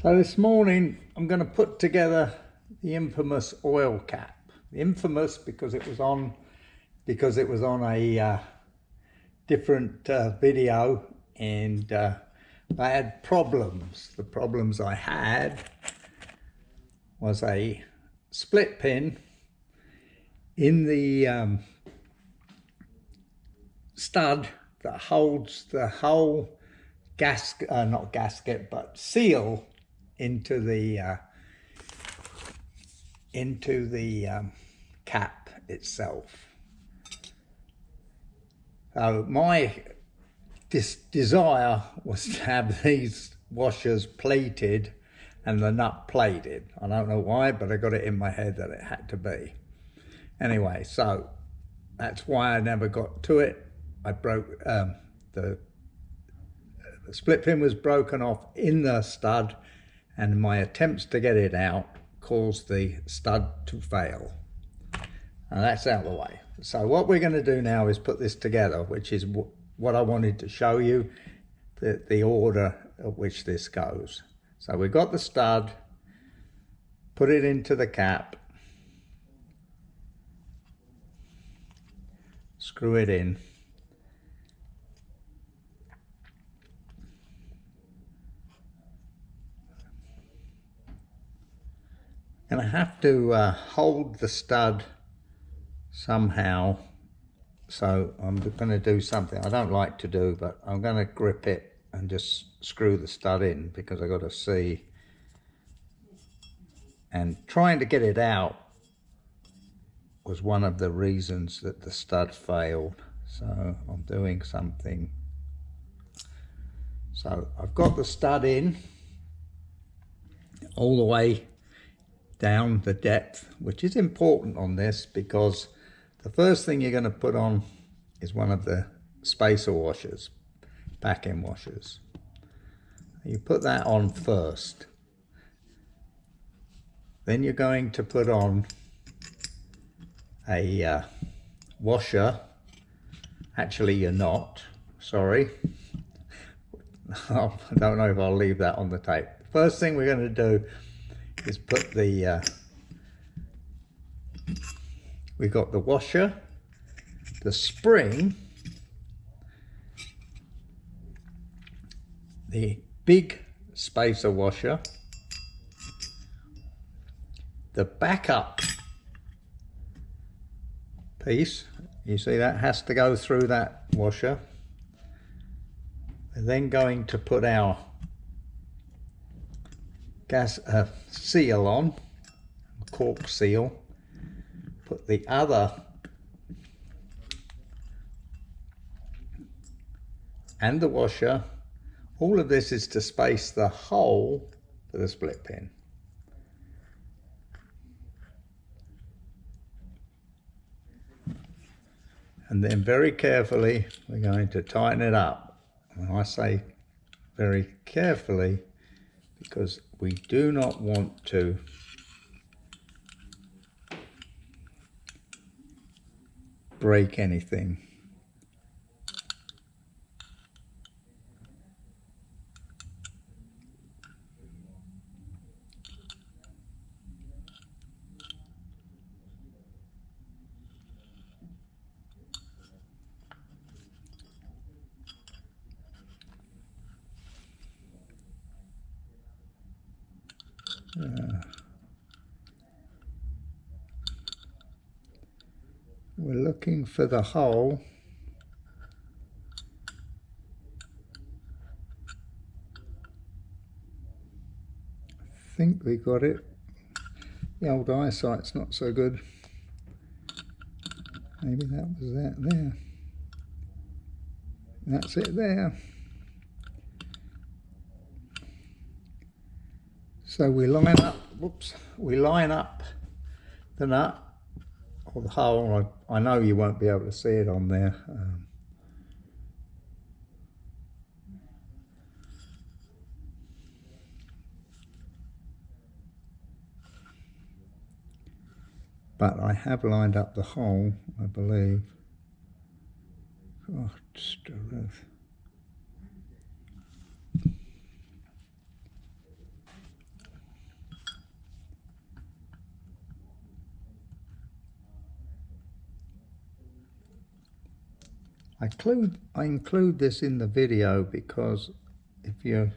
So this morning I'm going to put together the infamous oil cap. Infamous because it was on a different video, and I had problems. The problems I had was a split pin in the stud that holds the whole gasket, not gasket, but seal into the cap itself. So my desire was to have these washers plated and the nut plated. I don't know why, but I got it in my head that it had to be. Anyway, so that's why I never got to it. I broke the split pin was broken off in the stud, and my attempts to get it out caused the stud to fail. And that's out of the way. So what we're going to do now is put this together, which is what I wanted to show you, the order at which this goes. So we got the stud, put it into the cap, screw it in. And I have to hold the stud somehow, so I'm going to do something I don't like to do, but I'm going to grip it and just screw the stud in, because I got to see, and trying to get it out was one of the reasons that the stud failed. So I'm doing something. So I've got the stud in all the way down the depth, which is important on this, because the first thing you're going to put on is one of the spacer washers, back-end washers. You put that on first. Then you're going to put on a washer. Actually, you're not. Sorry. I don't know if I'll leave that on the tape. First thing we're going to do is put the we've got the washer, the spring, the big spacer washer, the backup piece. You see that has to go through that washer. We're then going to put our gas seal on, cork seal, put the other and the washer. All of this is to space the hole for the split pin. And then very carefully we're going to tighten it up. And I say very carefully because we do not want to break anything. We're looking for the hole. I think we got it. The old eyesight's not so good. Maybe that was that there. That's it there. So we line up, we line up the nut or the hole. I know you won't be able to see it on there. But I have lined up the hole, I believe. Oh, I include this in the video because if you're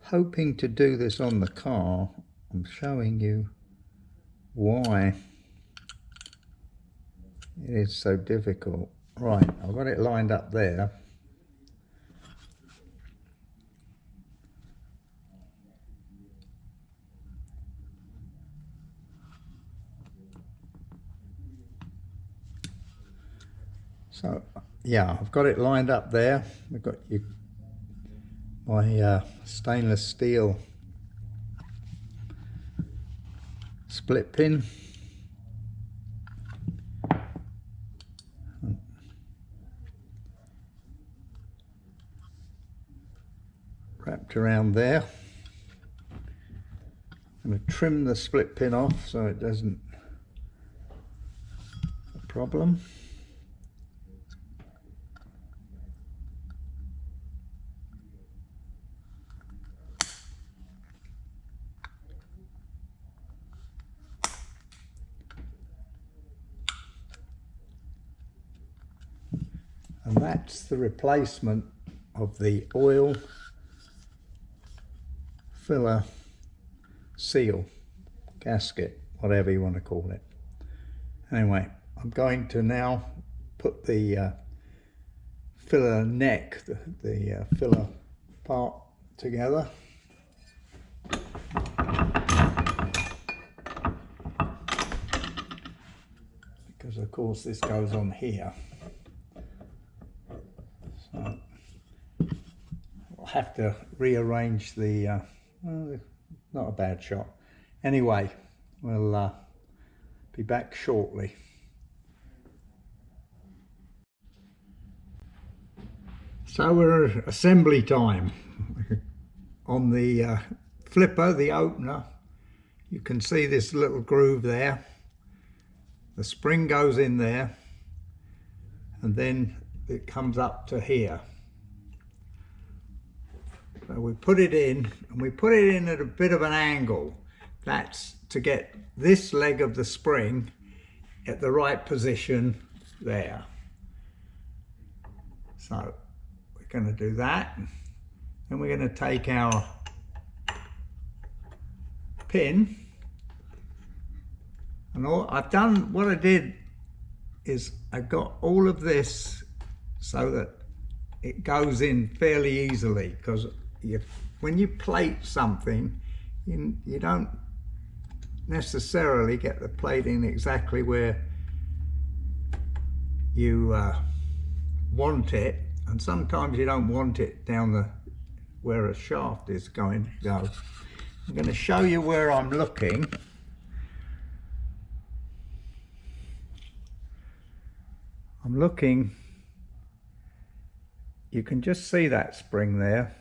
hoping to do this on the car, I'm showing you why it is so difficult. Right, I've got it lined up there. So yeah, I've got it lined up there. I've got my stainless steel split pin. Wrapped around there. I'm going to trim the split pin off so it doesn't a problem. And that's the replacement of the oil filler seal, gasket, whatever you want to call it. Anyway, I'm going to now put the filler neck, the filler part together. Because of course this goes on here. So I'll have to rearrange the, not a bad shot. Anyway, we'll be back shortly. So we're at assembly time. On the flipper, the opener, you can see this little groove there. The spring goes in there and then it comes up to here. So we put it in, and we put it in at a bit of an angle. That's to get this leg of the spring at the right position there. So we're going to do that, and we're going to take our pin, and what I did is I got all of this so that it goes in fairly easily, because when you plate something, you don't necessarily get the plating exactly where you want it, and sometimes you don't want it down where a shaft is going to go. I'm going to show you where I'm looking. I'm looking, you can just see that spring there.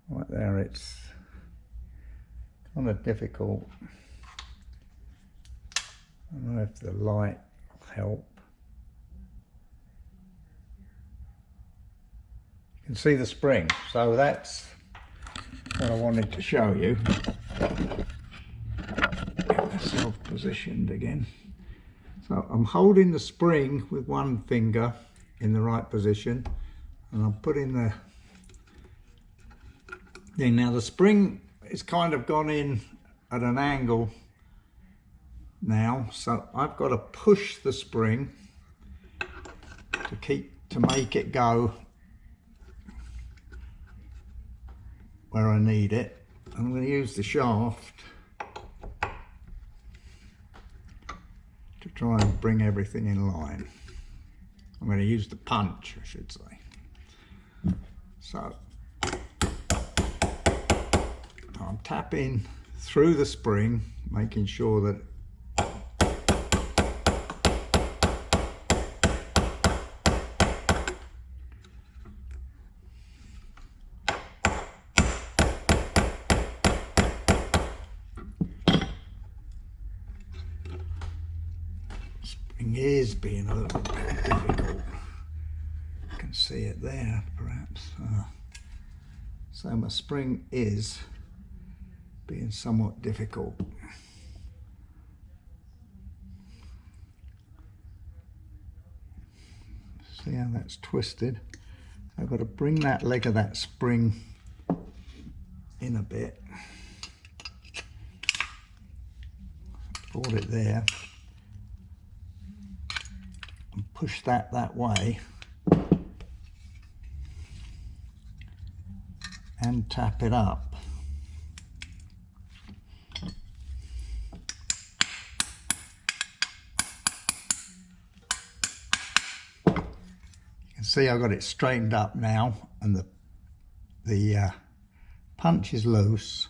Right there, it's kind of difficult. I don't know if the light will help. You can see the spring, so that's what I wanted to show you. Get myself positioned again. So I'm holding the spring with one finger in the right position, and I'm putting the thing. Now the spring is kind of gone in at an angle now, so I've got to push the spring to make it go where I need it. I'm going to use the shaft to try and bring everything in line. I'm going to use the punch, I should say. So I'm tapping through the spring, making sure that spring is being a little bit difficult. You can see it there, perhaps. So my spring is being somewhat difficult. how that's twisted. I've got to bring that leg of that spring in a bit. Hold it there and push that way and tap it up. See, I've got it straightened up now, and the punch is loose,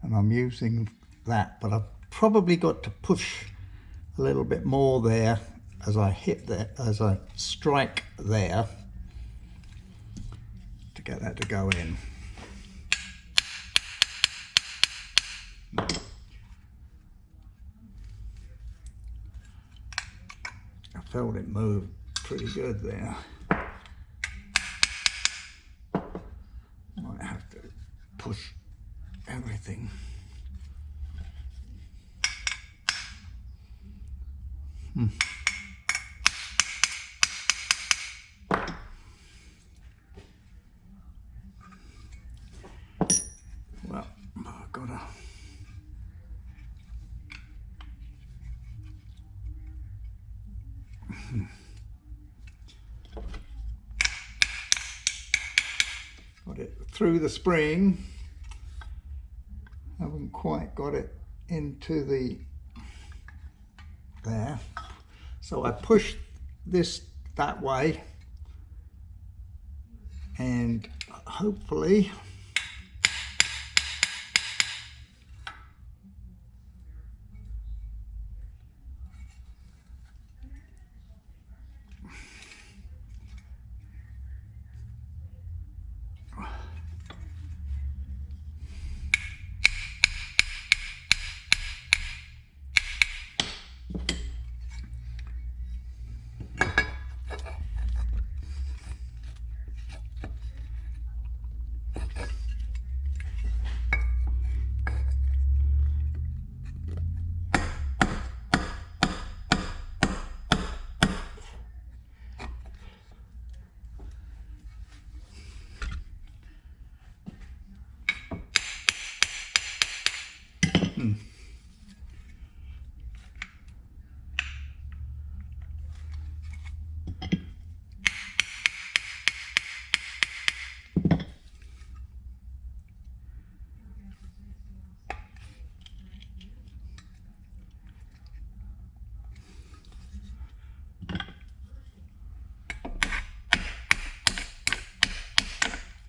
and I'm using that, but I've probably got to push a little bit more there as I hit there, as I strike there, to get that to go in. I felt it move pretty good there. Might have to push everything. Well, I've got to got it through the spring. Haven't quite got it into the there. So I push this that way, and hopefully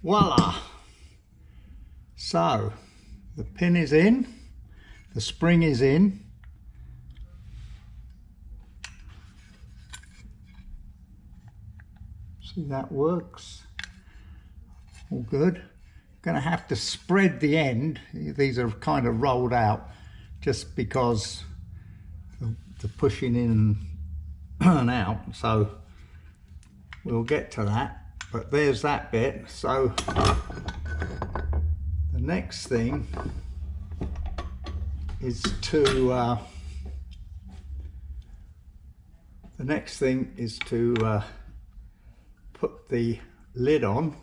voila. So the pin is in, the spring is in. See, that works. All good. Going to have to spread the end. These are kind of rolled out just because the pushing in and out. So we'll get to that. But there's that bit. So the next thing is to put the lid on.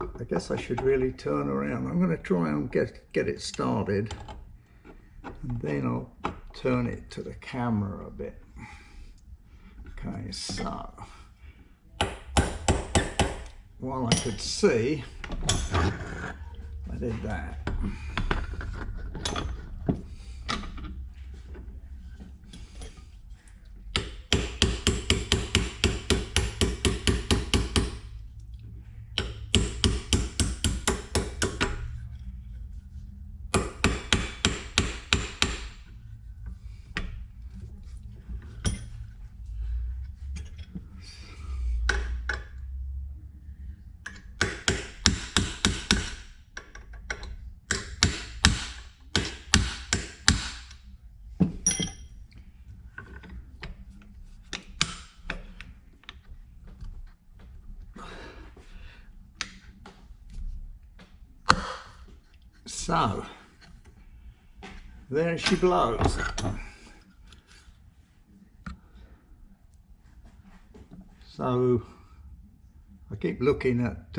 I guess I should really turn around. I'm going to try and get it started, and then I'll turn it to the camera a bit. Okay, so while I could see, I did that. So there she blows. So I keep looking at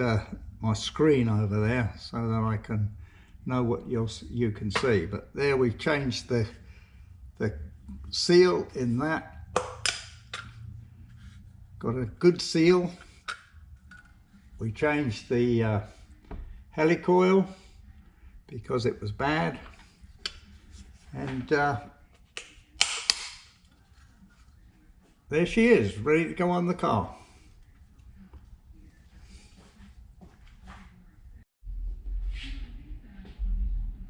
my screen over there so that I can know what you can see. But there we've changed the seal in that. Got a good seal. We changed the helicoil because it was bad, and there she is, ready to go on the car.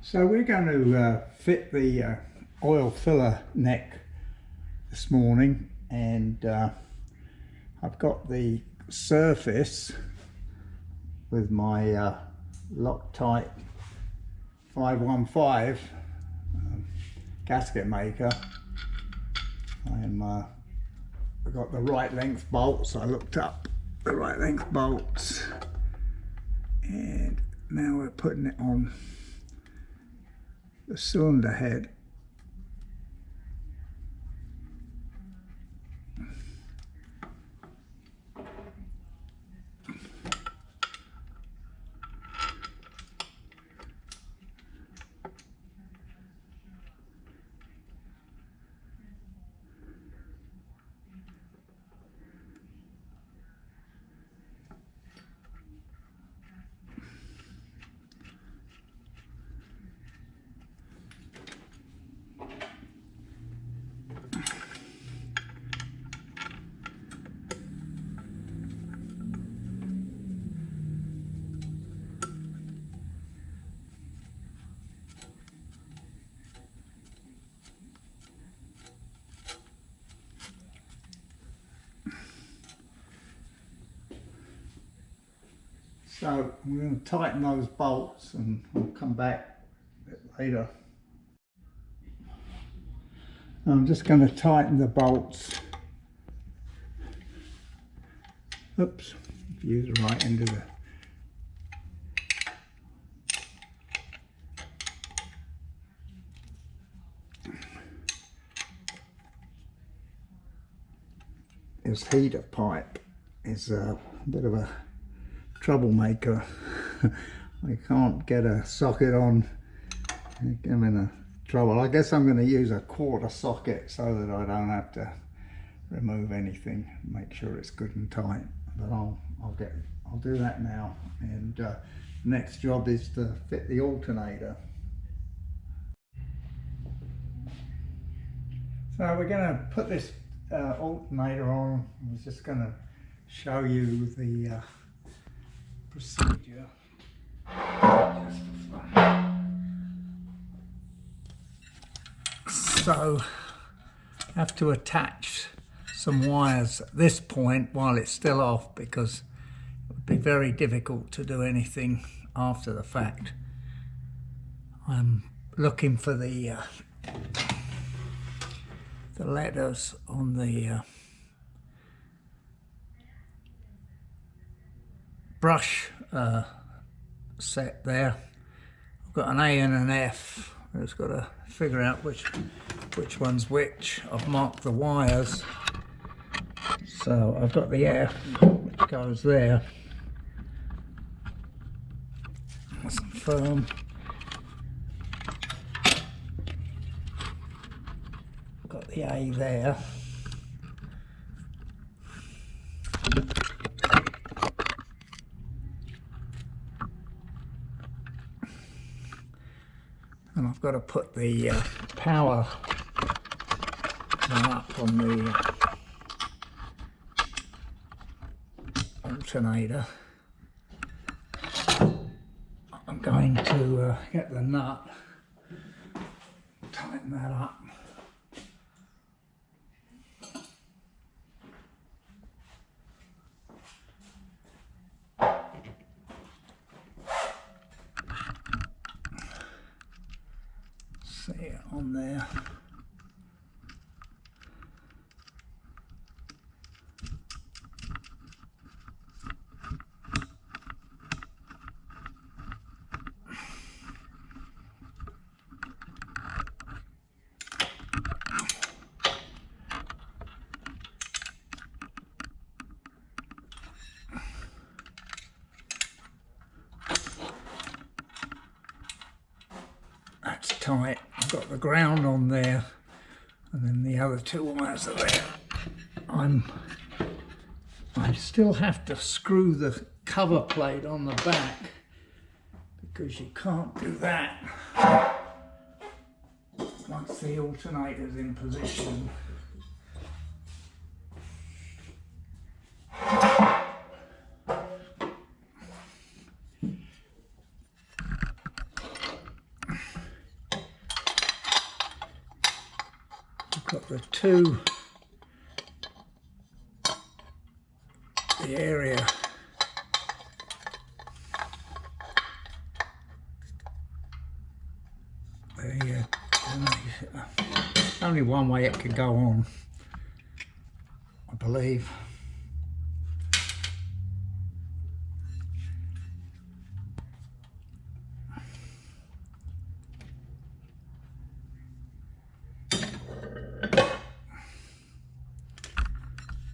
So we're going to fit the oil filler neck this morning, and I've got the surface with my Loctite 515 gasket maker. I've got the right length bolts. I looked up the right length bolts, and now we're putting it on the cylinder head. So I'm going to tighten those bolts and I'll come back a bit later. I'm just going to tighten the bolts. Oops, use the right end of the this heater pipe is a bit of a troublemaker. I can't get a socket on. I'm in trouble. I guess I'm going to use a quarter socket so that I don't have to remove anything. Make sure it's good and tight. But I'll do that now. And next job is to fit the alternator. So we're going to put this alternator on. I was just going to show you the procedure. Just for fun. So I have to attach some wires at this point while it's still off, because it would be very difficult to do anything after the fact. I'm looking for the letters on the brush set there. I've got an A and an F. I've just got to figure out which one's which. I've marked the wires. So I've got the F, which goes there. Nice and firm. I've got the A there. And I've got to put the power up on the alternator. I'm going to get the nut, tighten that up. See it on there. tight. I've got the ground on there, and then the other two wires are there. I still have to screw the cover plate on the back, because you can't do that once the alternator's in position. I've got the two, the area only one way it could go on, I believe.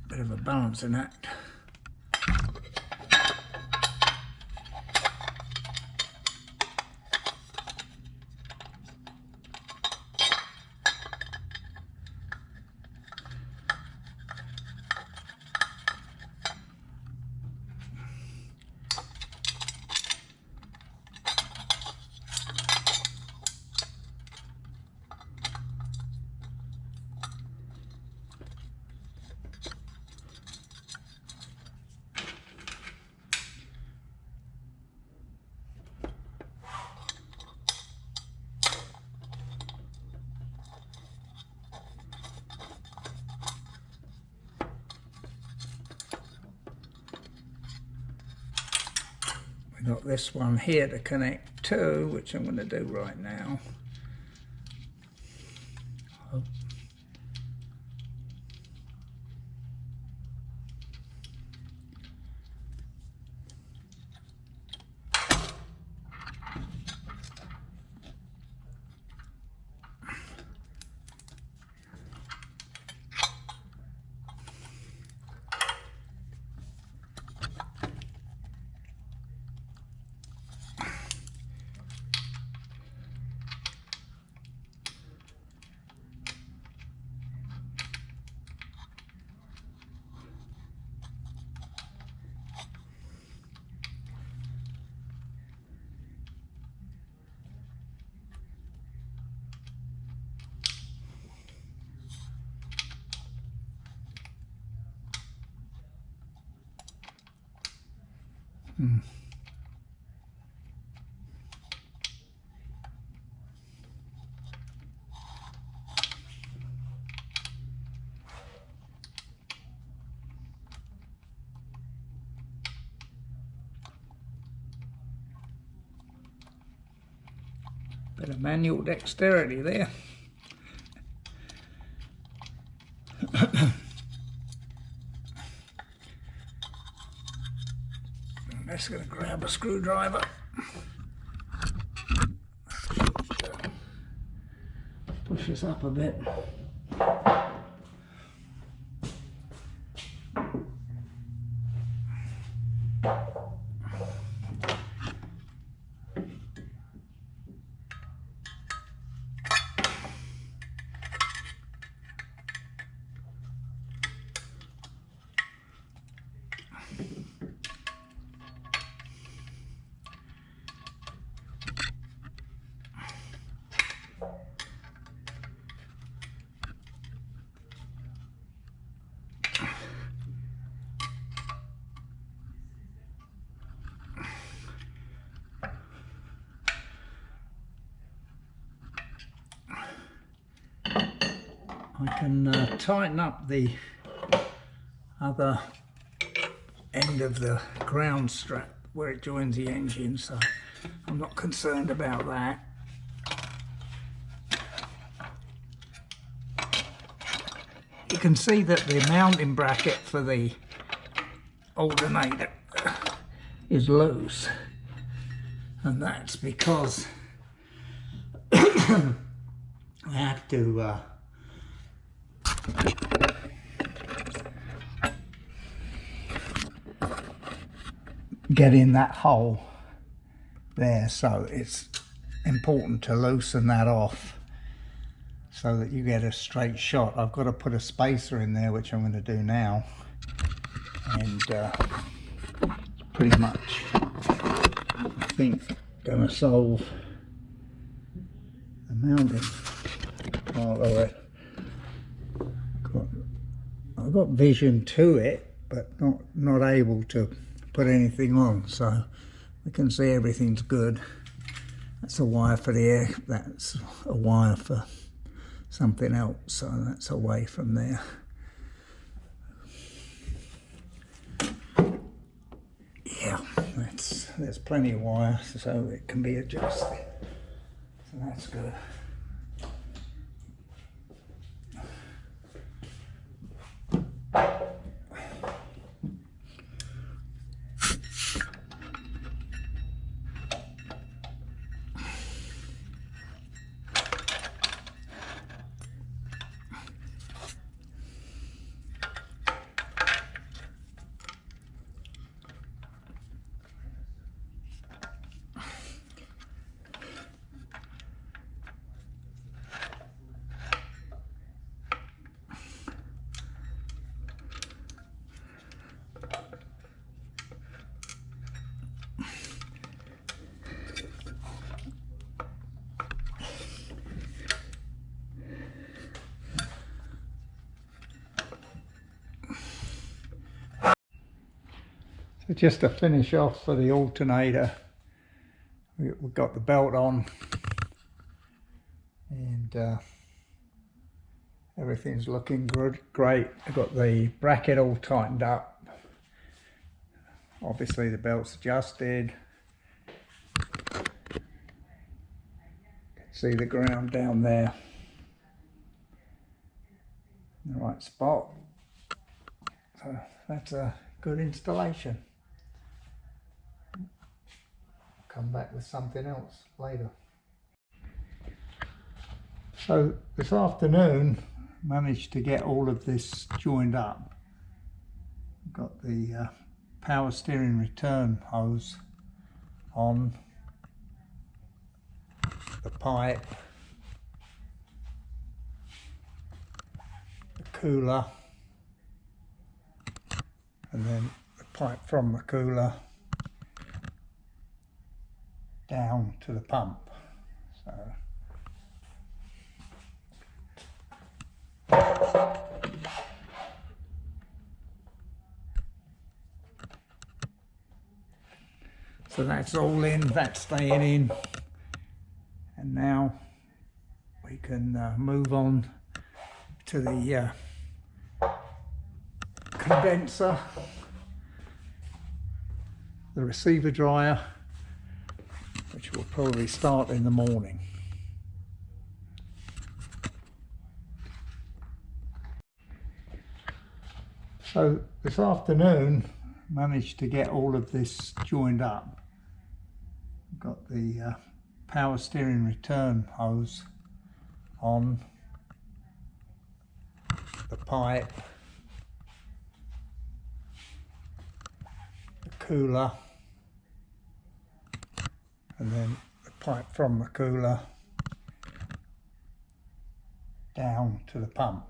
Bit of a balancing act. Got this one here to connect to, which I'm going to do right now. Bit of manual dexterity there. I'm just going to grab a screwdriver. Push this up a bit. I can tighten up the other end of the ground strap where it joins the engine, so I'm not concerned about that. You can see that the mounting bracket for the alternator is loose, and that's because I have to get in that hole there, so it's important to loosen that off so that you get a straight shot. I've got to put a spacer in there, which I'm going to do now, and pretty much I think going to solve the mounting part of it. I've got vision to it, but not able to put anything on, so we can see everything's good. That's a wire for the air, that's a wire for something else, so that's away from there. Yeah, there's plenty of wire, so it can be adjusted, so that's good. So just to finish off for the alternator, we've got the belt on, and everything's looking good, great. I've got the bracket all tightened up. Obviously the belt's adjusted. See the ground down there in the right spot. So that's a good installation. Come back with something else later. So this afternoon managed to get all of this joined up. Got the power steering return hose on, the pipe, the cooler, and then the pipe from the cooler down to the pump. So that's all in, that's staying in, and now we can move on to the condenser, the receiver dryer, which will probably start in the morning. So this afternoon managed to get all of this joined up. Got the power steering return hose on, the pipe, the cooler, and then the pipe from the cooler down to the pump.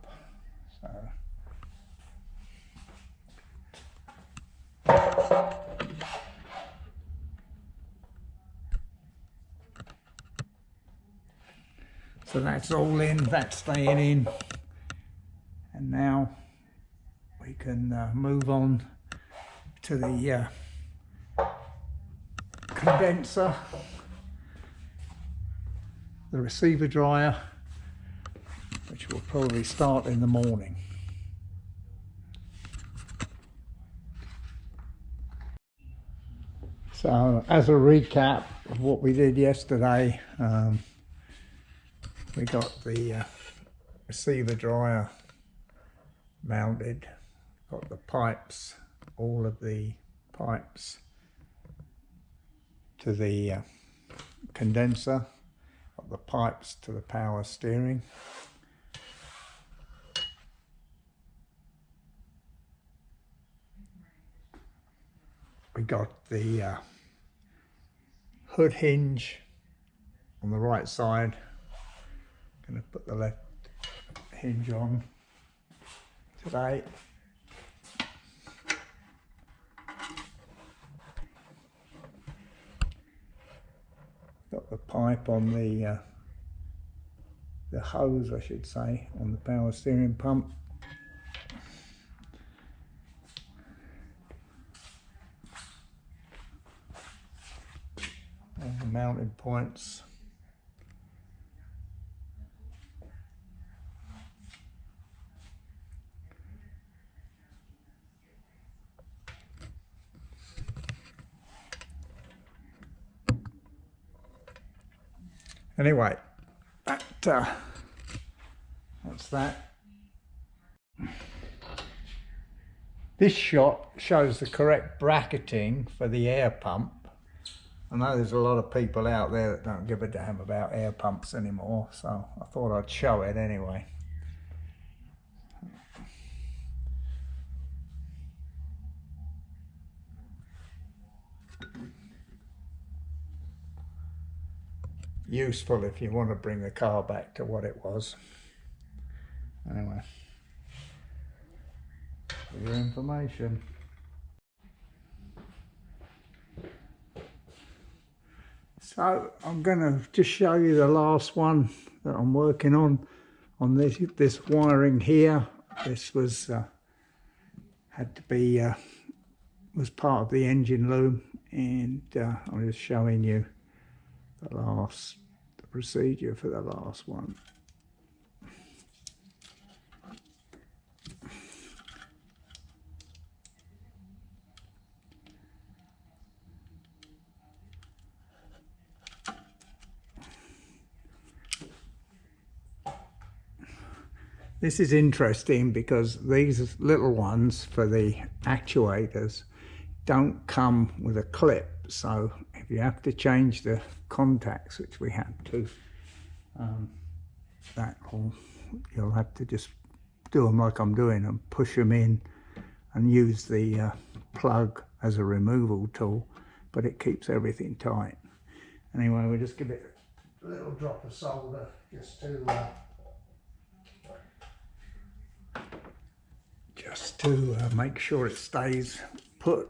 So that's all in, that's staying in, and now we can move on to the condenser, the receiver dryer, which will probably start in the morning. So as a recap of what we did yesterday, we got the receiver dryer mounted, got the pipes, all of the pipes to the condenser, got the pipes to the power steering. We got the hood hinge on the right side. Going to put the left hinge on today. Got the pipe on the hose, I should say, on the power steering pump. And the mounting points. Anyway, that's that. This shot shows the correct bracketing for the air pump. I know there's a lot of people out there that don't give a damn about air pumps anymore, so I thought I'd show it anyway. Useful if you want to bring the car back to what it was. Anyway, for your information. So I'm going to just show you the last one that I'm working on this wiring here. This was had to be was part of the engine loom, and I'm just showing you the procedure for the last one. This is interesting because these little ones for the actuators don't come with a clip, so if you have to change the contacts, which we have to, you'll have to just do them like I'm doing and push them in and use the plug as a removal tool, but it keeps everything tight. Anyway, we'll just give it a little drop of solder just to make sure it stays put,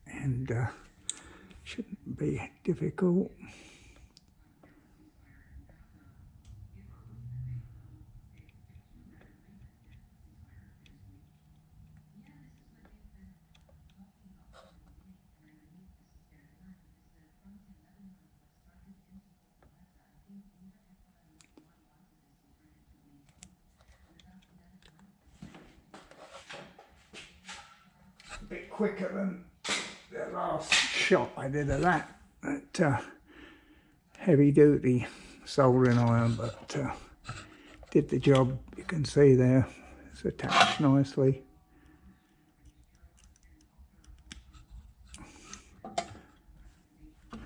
and shouldn't be difficult. A bit quicker than the last shot I did of that heavy duty soldering iron, but did the job. You can see there it's attached nicely.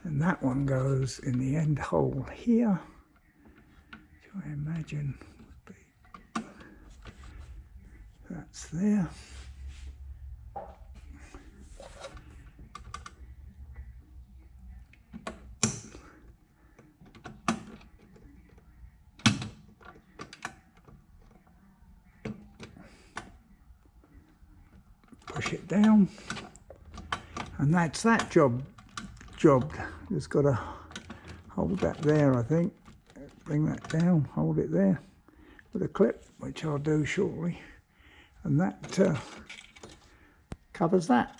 And that one goes in the end hole here, which I imagine would be, that's there. Push it down, and that's that job. Just got to hold that there, I think. Bring that down, hold it there with a clip, which I'll do shortly, and that covers that.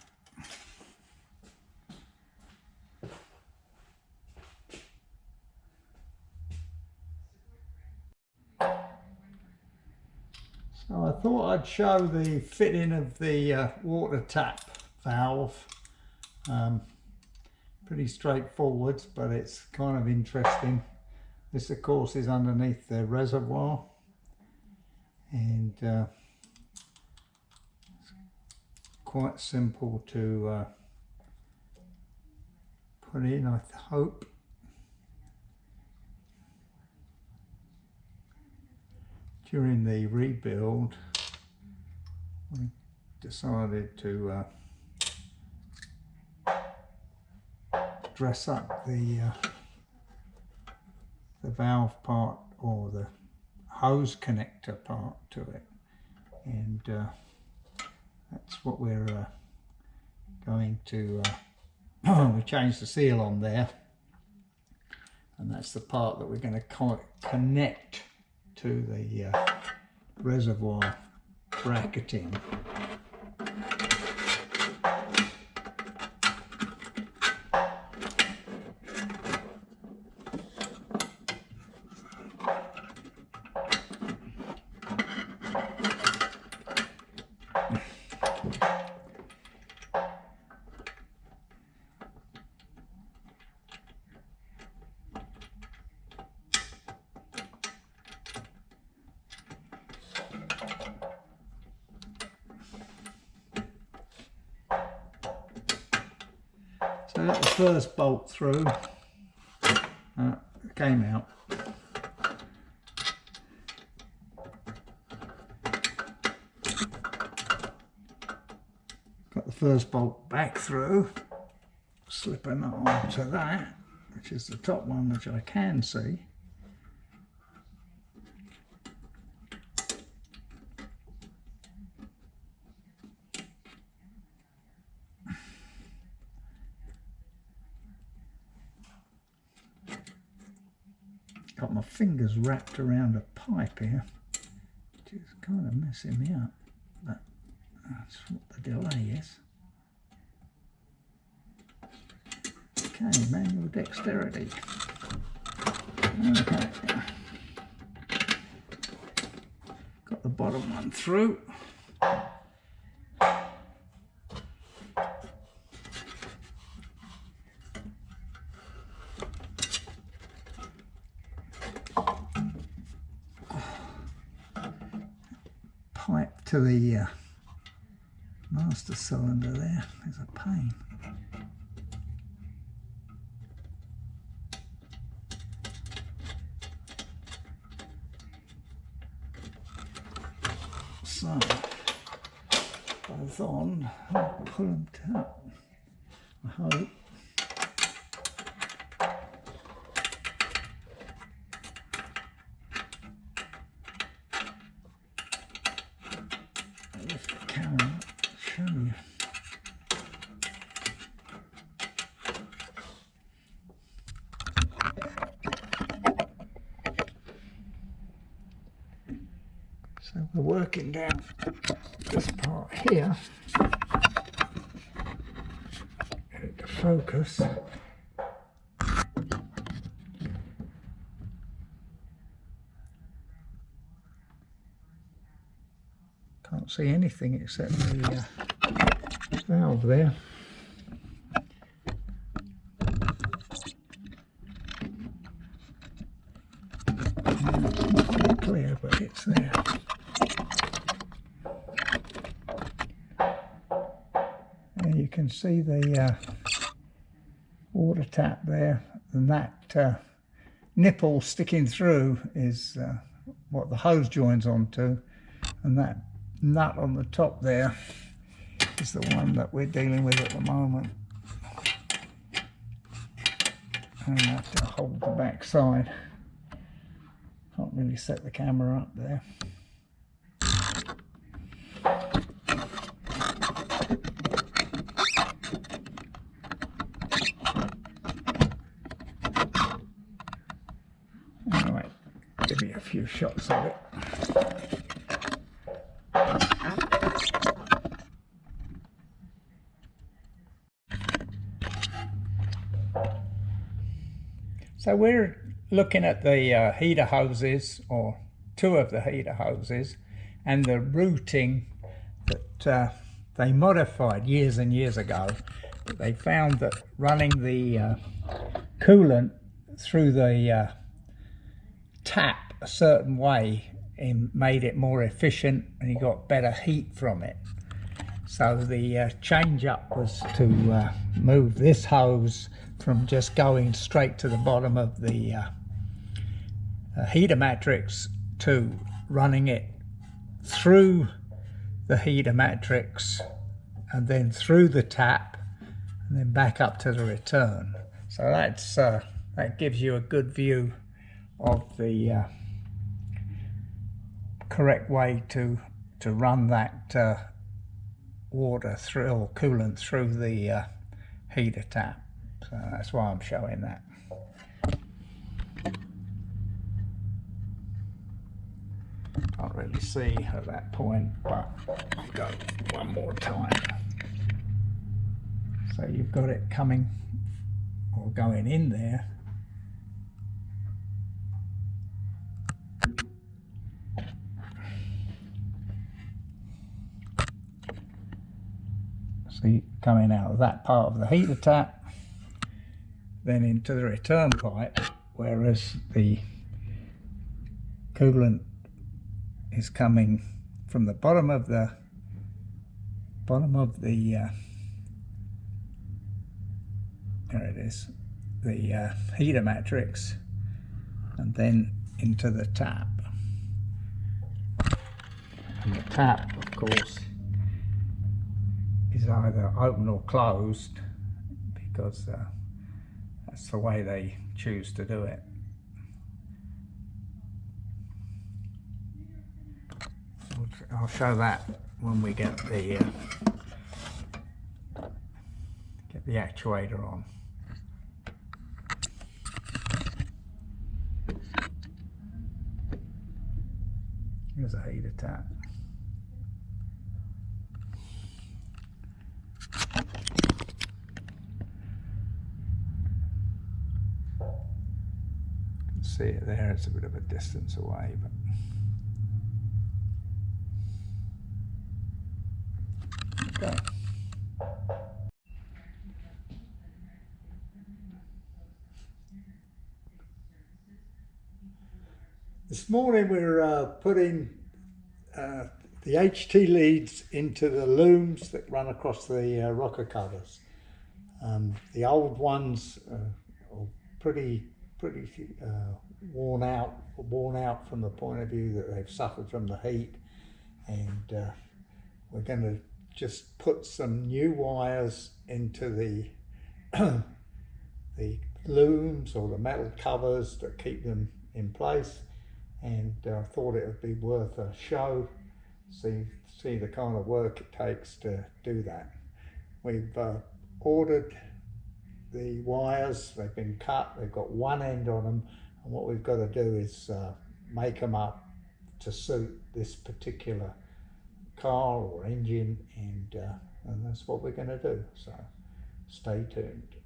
So I thought I'd show the fitting of the water tap valve. Pretty straightforward, but it's kind of interesting. This of course is underneath the reservoir, and it's quite simple to put in, I hope. During the rebuild, we decided to dress up the the valve part or the hose connector part to it, and that's what we're going to we changed the seal on there, and that's the part that we're going to connect to the reservoir bracketing. So I got the first bolt through, it came out. Got the first bolt back through, slipping onto that, which is the top one, which I can see. Got my fingers wrapped around a pipe here, which is kind of messing me up, but that's what the delay is. Okay, manual dexterity. Okay. Got the bottom one through. Pipe to the master cylinder there is a pain. So, both on, I'll pull them out, I hope. Lift the camera up to show you. So we're working down this part here. Get it to focus. Can't see anything except the valve there. It's not clear, but it's there. And you can see the water tap there, and that nipple sticking through is what the hose joins onto, and that nut on the top there is the one that we're dealing with at the moment. And I have to hold the back side. Can't really set the camera up there. Anyway, give me a few shots of it. So we're looking at the heater hoses, or two of the heater hoses, and the routing that they modified years and years ago. But they found that running the coolant through the tap a certain way made it more efficient, and you got better heat from it. So the change up was to move this hose from just going straight to the bottom of the heater matrix to running it through the heater matrix and then through the tap and then back up to the return. So that's that gives you a good view of the correct way to run that water through, or coolant through the heater tap. So that's why I'm showing that. Can't really see at that point, but I'll go one more time. So you've got it coming or going in there. See, coming out of that part of the heater tap, then into the return pipe, whereas the coolant is coming from the bottom of the there it is, the heater matrix, and then into the tap. And the tap, of course, is either open or closed, because that's the way they choose to do it. I'll show that when we get the actuator on. Here's a heater tap. You can see it there, it's a bit of a distance away, but okay. This morning we're putting the HT leads into the looms that run across the rocker covers. The old ones are pretty worn out from the point of view that they've suffered from the heat, and we're going to just put some new wires into the the looms or the metal covers that keep them in place, and I thought it would be worth a show, see the kind of work it takes to do that. We've ordered the wires, they've been cut, they've got one end on them, and what we've got to do is make them up to suit this particular car or engine, and that's what we're going to do, so stay tuned.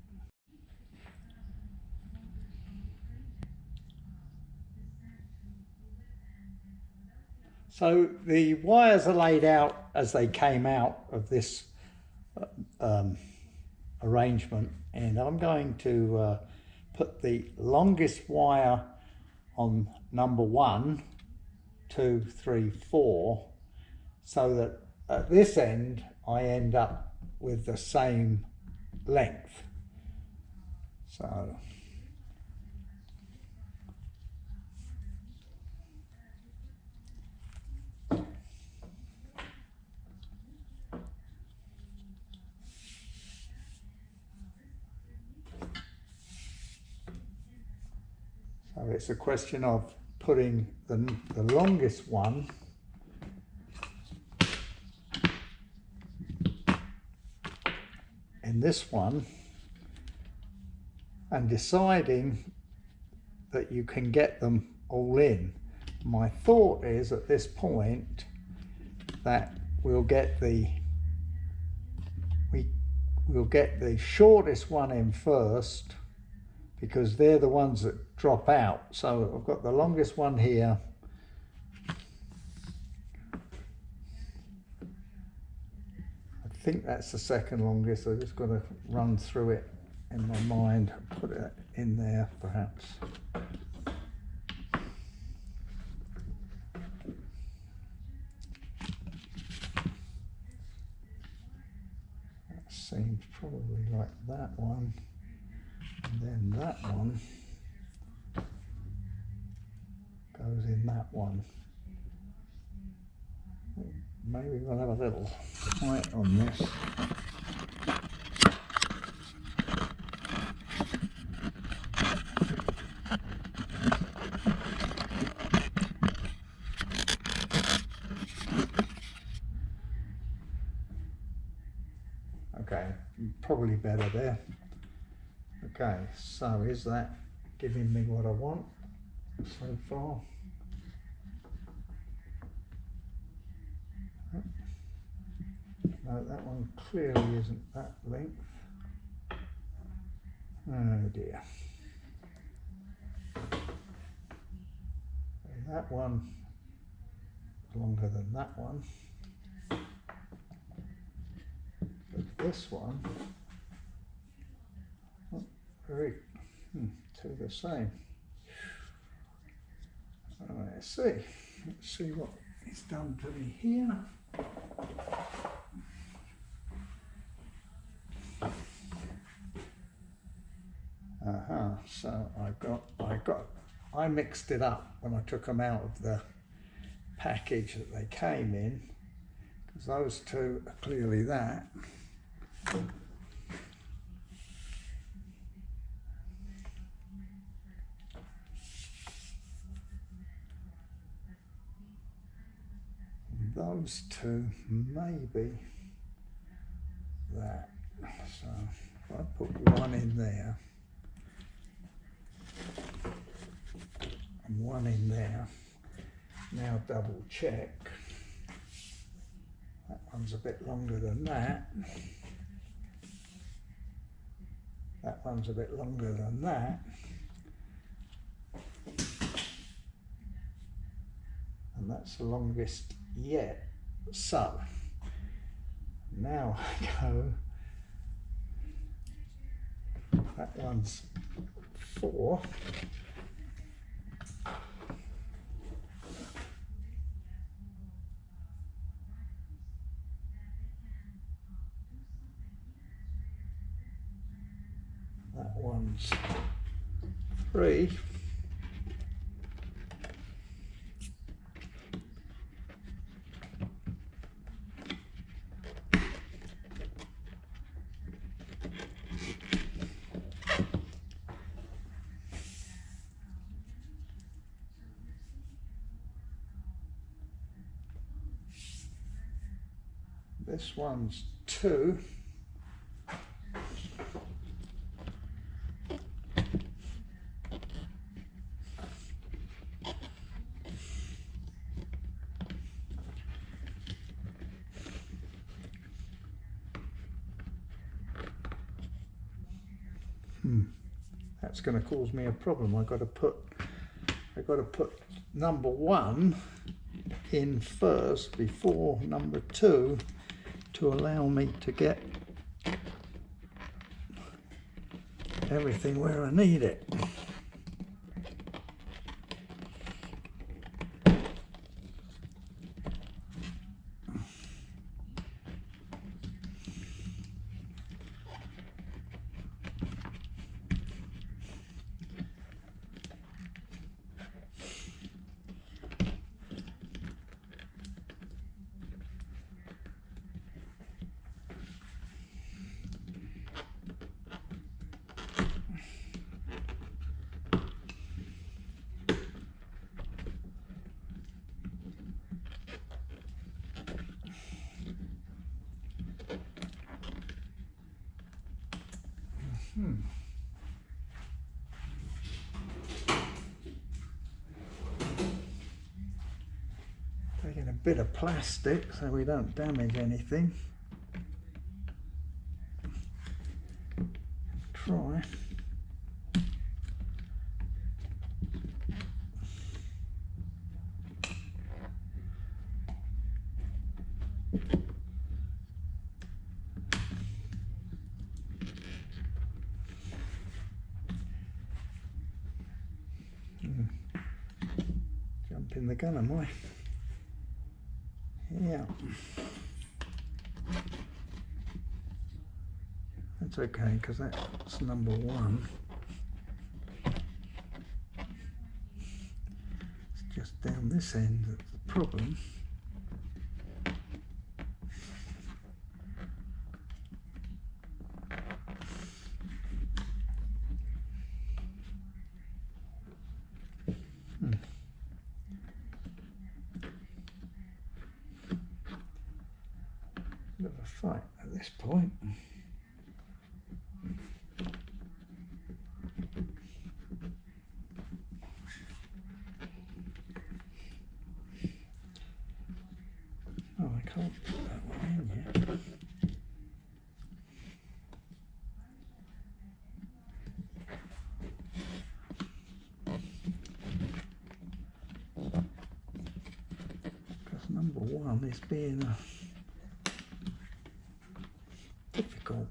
So the wires are laid out as they came out of this arrangement, and I'm going to put the longest wire on number 1, 2, 3, 4, so that at this end I end up with the same length. So it's a question of putting the longest one in this one and deciding that you can get them all in. My thought is at this point that we'll get the shortest one in first, because they're the ones that drop out. So I've got the longest one here. I think that's the second longest. I just got to run through it in my mind, put it in there perhaps. That seems probably like that one. And then that one goes in that one. Maybe we'll have a little height on this. probably better there. Okay, so is that giving me what I want so far? No, that one clearly isn't that length. Oh dear. And that one is longer than that one. But this one, very, two the same. Let's see what it's done to me here. So I mixed it up when I took them out of the package that they came in, because those two are clearly that. Those two maybe that. So if I put one in there and one in there, now double check. That one's a bit longer than that. That one's a bit longer than that. And that's the longest yet. So now I go, that one's 4. That one's 3. This one's 2. That's going to cause me a problem. I've got to put number 1 in first before number 2 to allow me to get everything where I need it. Taking a bit of plastic so we don't damage anything. Try. Jumping the gun, am I? Yeah. That's okay, because that's number 1. It's just down this end that's the problem. Bit of a fight at this point. one is being difficult.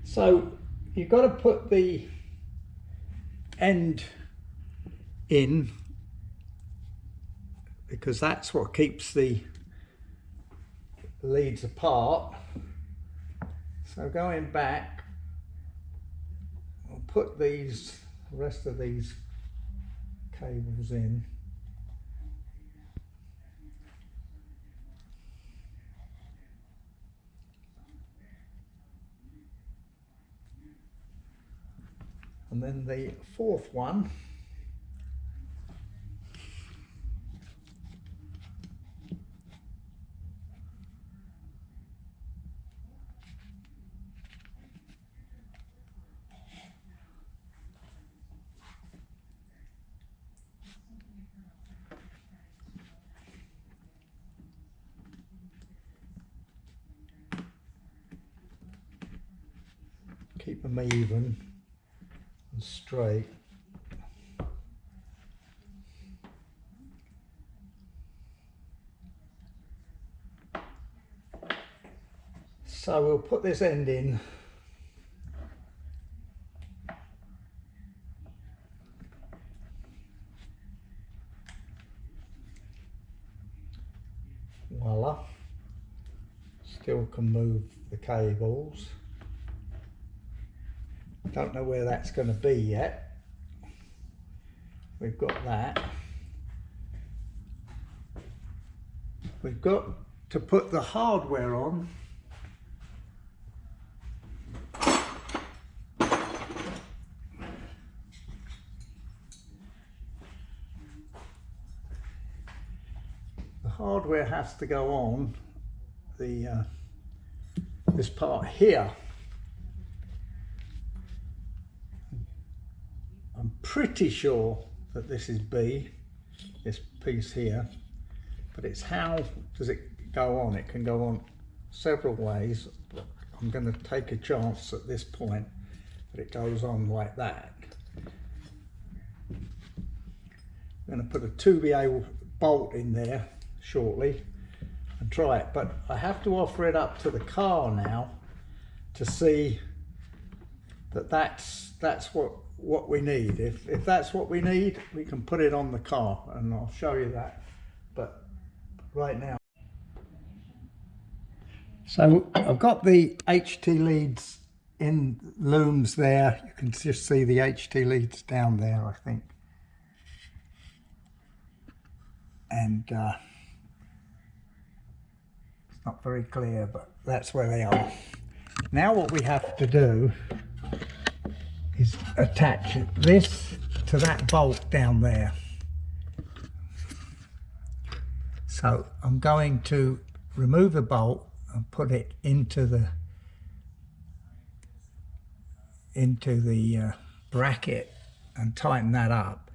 So you've got to put the end in, because that's what keeps the leads apart. So going back, I'll put the rest of these cables in. And then the fourth one, keep them even and straight. So we'll put this end in. Voila. Still can move the cables. Don't know where that's going to be yet. We've got that. We've got to put the hardware on. The hardware has to go on the this part here. I'm pretty sure that this is B, this piece here, but it's how does it go on? It can go on several ways. I'm going to take a chance at this point that it goes on like that. I'm going to put a 2BA bolt in there shortly and try it, but I have to offer it up to the car now to see that that's what we need. If that's what we need, we can put it on the car, and I'll show you that. But right now, so I've got the HT leads in looms there. You can just see the HT leads down there, I think. And it's not very clear, but that's where they are. Now what we have to do is attach this to that bolt down there. So I'm going to remove the bolt and put it into the bracket and tighten that up.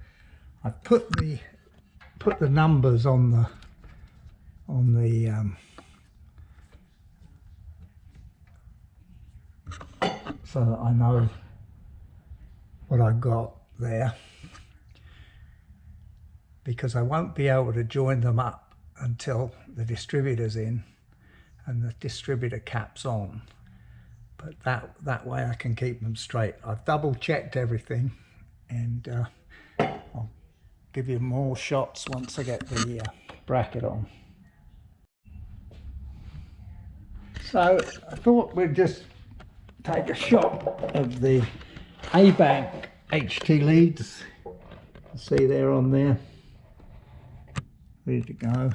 I've put the numbers on the so that I know what I've got there, because I won't be able to join them up until the distributor's in and the distributor cap's on. but that way I can keep them straight. I've double checked everything, and I'll give you more shots once I get the bracket on. So I thought we'd just take a shot of the A-bank HT leads. See they're on there, ready to go.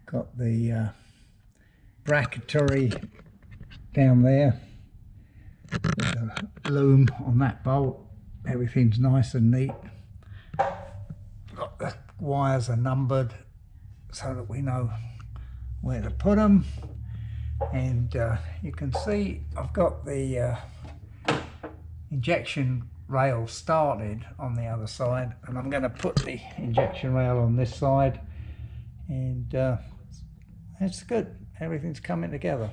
Got the bracketry down there with the loom on that bolt. Everything's nice and neat. Got the wires are numbered so that we know where to put them, and you can see I've got the injection rail started on the other side, and I'm going to put the injection rail on this side, and it's good. Everything's coming together.